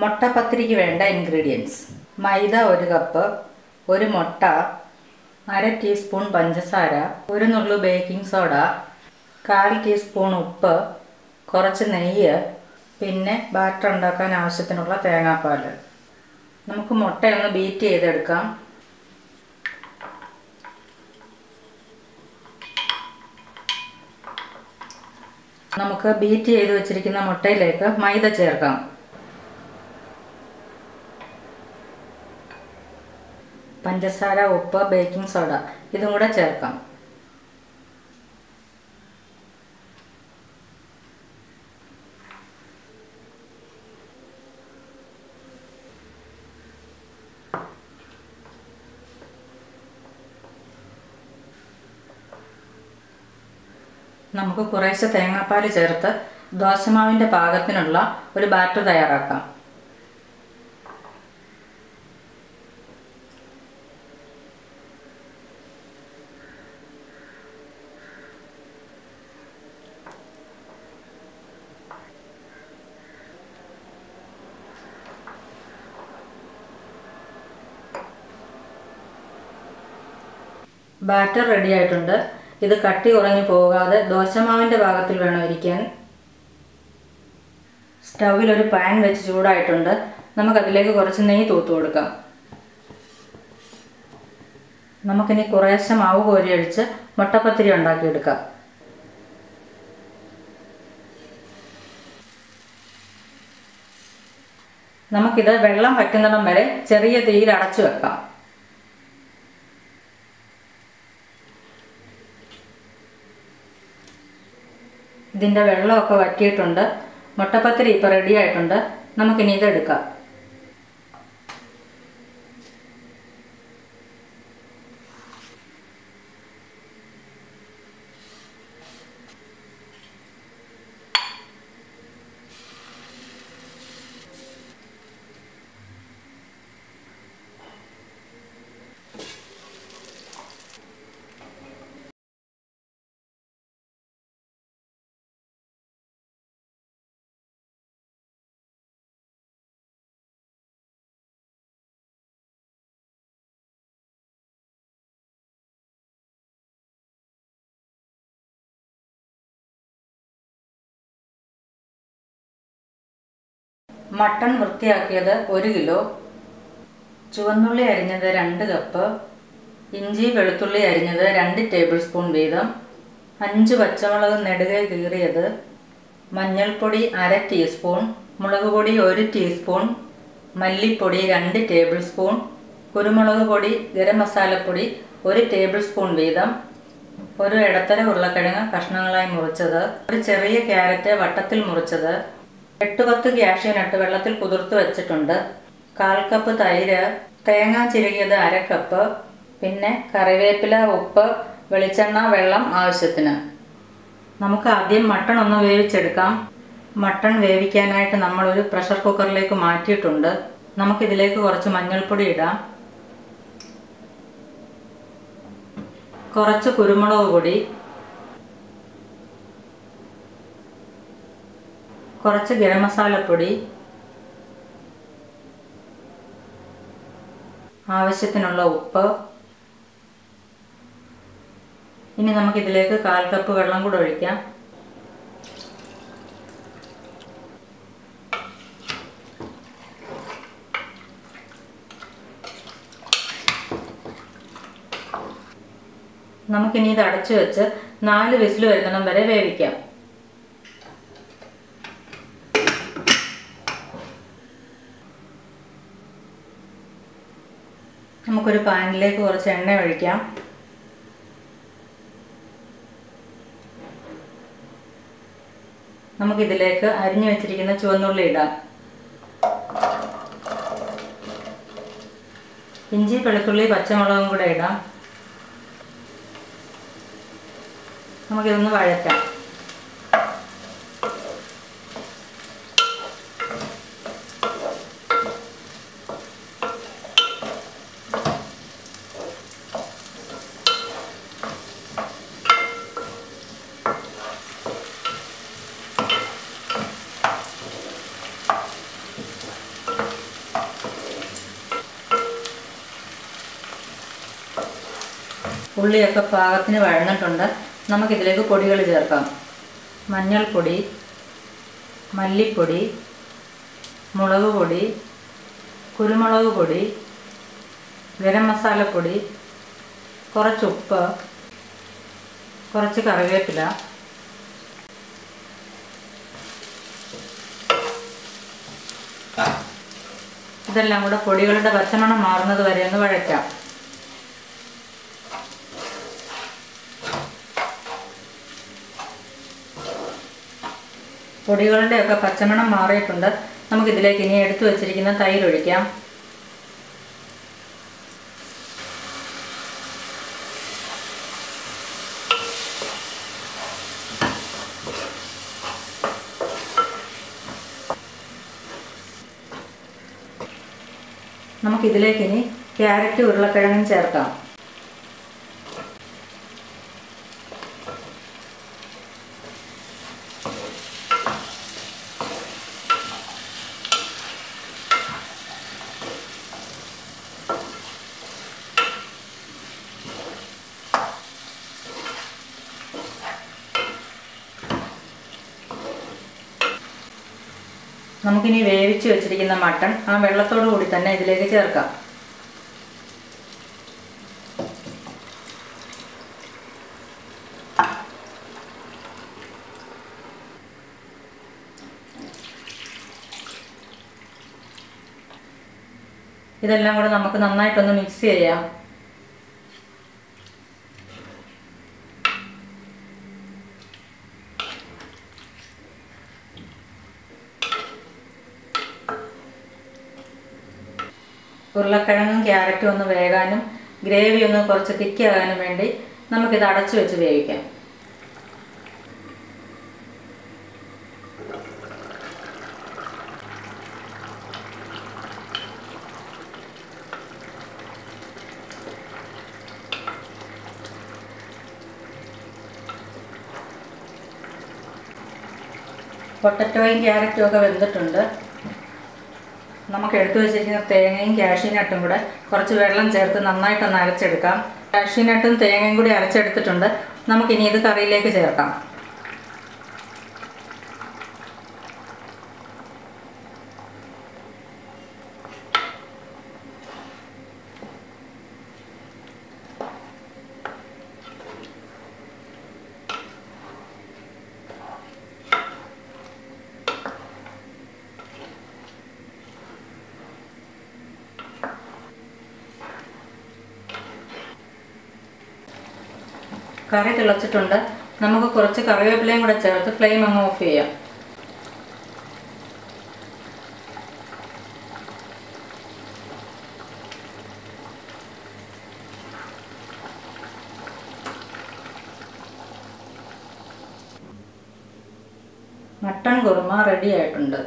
മുട്ടപ്പത്തിരിക്ക് വേണ്ട ഇൻഗ്രീഡിയൻസ്: മൈദ 1 കപ്പ്, 1 മുട്ട, 1/2 ടീസ്പൂൺ പഞ്ചസാര, 1 നുള്ളു ബേക്കിംഗ് സോഡ, 1/4 ടീസ്പൂൺ ഉപ്പ്, കുറച്ച് നെയ്യ്, പിന്നെ ബാറ്റർ ഉണ്ടാക്കാൻ ആവശ്യത്തിനുള്ള തേങ്ങാപ്പാൽ. നമുക്ക് മുട്ടയൊന്ന് ബീറ്റ് ചെയ്തെടുക്കാം. നമുക്ക് ബീറ്റ് ചെയ്ത് വെച്ചിരിക്കുന്ന മുട്ടയിലേക്ക് മൈദ ചേർക്കാം. പഞ്ചസാര, ഉപ്പ്, ബേക്കിംഗ് സോഡ ഇതും കൂടെ ചേർക്കാം. നമുക്ക് കുറേശ്ശെ തേങ്ങാപ്പാൽ ചേർത്ത് ദോശമാവിൻ്റെ പാകത്തിനുള്ള ഒരു ബാറ്റർ തയ്യാറാക്കാം. ബാറ്റർ റെഡി ആയിട്ടുണ്ട്. ഇത് കട്ടി കുറഞ്ഞു പോകാതെ ദോശമാവിൻ്റെ പാകത്തിൽ വേണം ഇരിക്കാൻ. സ്റ്റൗവിൽ ഒരു പാൻ വെച്ച് ചൂടായിട്ടുണ്ട്. നമുക്കതിലേക്ക് കുറച്ച് നെയ്യ് തൂത്ത് കൊടുക്കാം. നമുക്കിനി കുറേശ്ശെ മാവ് കോരിയൊഴിച്ച് മുട്ടപ്പത്തിരി ഉണ്ടാക്കിയെടുക്കാം. നമുക്കിത് വെള്ളം വറ്റുന്നിടം വരെ ചെറിയ തീയിൽ അടച്ചു വെക്കാം. ഇതിൻ്റെ വെള്ളമൊക്കെ വറ്റിയിട്ടുണ്ട്. മുട്ടപ്പത്തിരി ഇപ്പോൾ റെഡി ആയിട്ടുണ്ട്. നമുക്കിനി ഇതെടുക്കാം. മട്ടൺ വൃത്തിയാക്കിയത് 1 കിലോ, ചുവന്നുള്ളി അരിഞ്ഞത് 2 കപ്പ്, ഇഞ്ചി വെളുത്തുള്ളി അരിഞ്ഞത് 2 ടേബിൾ സ്പൂൺ വീതം, 5 പച്ചമുളക് നെടുകെ കീറിയത്, മഞ്ഞൾപ്പൊടി 1/2 ടീസ്പൂൺ, മുളക് പൊടി 1 ടീസ്പൂൺ, മല്ലിപ്പൊടി 2 ടേബിൾ സ്പൂൺ, കുരുമുളക് പൊടി, ഗരം മസാലപ്പൊടി 1 ടേബിൾ സ്പൂൺ വീതം, ഒരു ഇടത്തര ഉരുളക്കിഴങ്ങ് കഷ്ണങ്ങളായി മുറിച്ചത്, ഒരു ചെറിയ ക്യാരറ്റ് വട്ടത്തിൽ മുറിച്ചത്, 8-10 കാഷ്യൂ നട്ട് വെള്ളത്തിൽ കുതിർത്ത് വെച്ചിട്ടുണ്ട്, 1/4 കപ്പ് തൈര്, തേങ്ങ ചിരകിയത് 1/2 കപ്പ്, പിന്നെ കറിവേപ്പില, ഉപ്പ്, വെളിച്ചെണ്ണ, വെള്ളം ആവശ്യത്തിന്. നമുക്ക് ആദ്യം മട്ടൺ ഒന്ന് വേവിച്ചെടുക്കാം. മട്ടൺ വേവിക്കാനായിട്ട് നമ്മളൊരു പ്രഷർ കുക്കറിലേക്ക് മാറ്റിയിട്ടുണ്ട്. നമുക്കിതിലേക്ക് കുറച്ച് മഞ്ഞൾപ്പൊടി ഇടാം, കുറച്ച് കുരുമുളക് പൊടി, കുറച്ച് ഗരം മസാലപ്പൊടി, ആവശ്യത്തിനുള്ള ഉപ്പ്. ഇനി നമുക്കിതിലേക്ക് 1/4 കപ്പ് വെള്ളം കൂടെ ഒഴിക്കാം. നമുക്കിനി ഇത് അടച്ചു വെച്ച് 4 വിസിൽ വരുന്നിടം വരെ വേവിക്കാം. നമുക്കൊരു പാനിലേക്ക് കുറച്ച് എണ്ണ ഒഴിക്കാം. നമുക്കിതിലേക്ക് അരിഞ്ഞു വെച്ചിരിക്കുന്ന ചുവന്നുള്ളി ഇടാം. ഇഞ്ചി വെളുത്തുള്ളി പച്ചമുളകും കൂടെ ഇടാം. നമുക്കിതൊന്ന് വഴറ്റാം. ഉള്ളിയൊക്കെ പാകത്തിന് വഴന്നിട്ടുണ്ട്. നമുക്കിതിലേക്ക് പൊടികൾ ചേർക്കാം. മഞ്ഞൾപ്പൊടി, മല്ലിപ്പൊടി, മുളക് പൊടി, കുരുമുളക് പൊടി, ഗരം മസാലപ്പൊടി, കുറച്ച് ഉപ്പ്, കുറച്ച് കറിവേപ്പില. ഇതെല്ലാം കൂടെ പൊടികളുടെ പച്ചമണം മാറുന്നത് വരെ ഒന്ന് വഴറ്റാം. പൊടികളുടെയൊക്കെ പച്ചമണം മാറിയിട്ടുണ്ട്. നമുക്കിതിലേക്ക് ഇനി എടുത്തു വച്ചിരിക്കുന്ന തൈര് ഒഴിക്കാം. നമുക്കിതിലേക്ക് ഇനി ക്യാരറ്റ് ഉരുളക്കിഴങ്ങും ചേർക്കാം. നമുക്കിനി വേവിച്ച് വെച്ചിരിക്കുന്ന മട്ടൺ ആ വെള്ളത്തോടു കൂടി തന്നെ ഇതിലേക്ക് ചേർക്കാം. ഇതെല്ലാം കൂടെ നമുക്ക് നന്നായിട്ടൊന്ന് മിക്സ് ചെയ്യാം. ഉരുളക്കിഴങ്ങും ക്യാരറ്റും ഒന്ന് വേകാനും ഗ്രേവി ഒന്ന് കുറച്ച് തിക്കാകാനും വേണ്ടി നമുക്കിത് അടച്ചു വെച്ച് വേവിക്കാം. പൊട്ടറ്റോയും ക്യാരറ്റും ഒക്കെ വെന്തിട്ടുണ്ട്. നമുക്ക് എടുത്തു വെച്ചിരിക്കുന്ന തേങ്ങയും കാഷ്യൂനട്ടും കൂടെ കുറച്ച് വെള്ളം ചേർത്ത് നന്നായിട്ടൊന്ന് അരച്ചെടുക്കാം. കാഷ്യൂനട്ടും തേങ്ങയും കൂടി അരച്ചെടുത്തിട്ടുണ്ട്. നമുക്കിനി ഇത് കറിയിലേക്ക് ചേർക്കാം. കറി തിളച്ചിട്ടുണ്ട്. നമുക്ക് കുറച്ച് കറിവേപ്പിലയും കൂടെ ചേർത്ത് ഫ്ലെയിം അങ്ങ് ഓഫ് ചെയ്യാം. മട്ടൺ കുറുമ റെഡി ആയിട്ടുണ്ട്.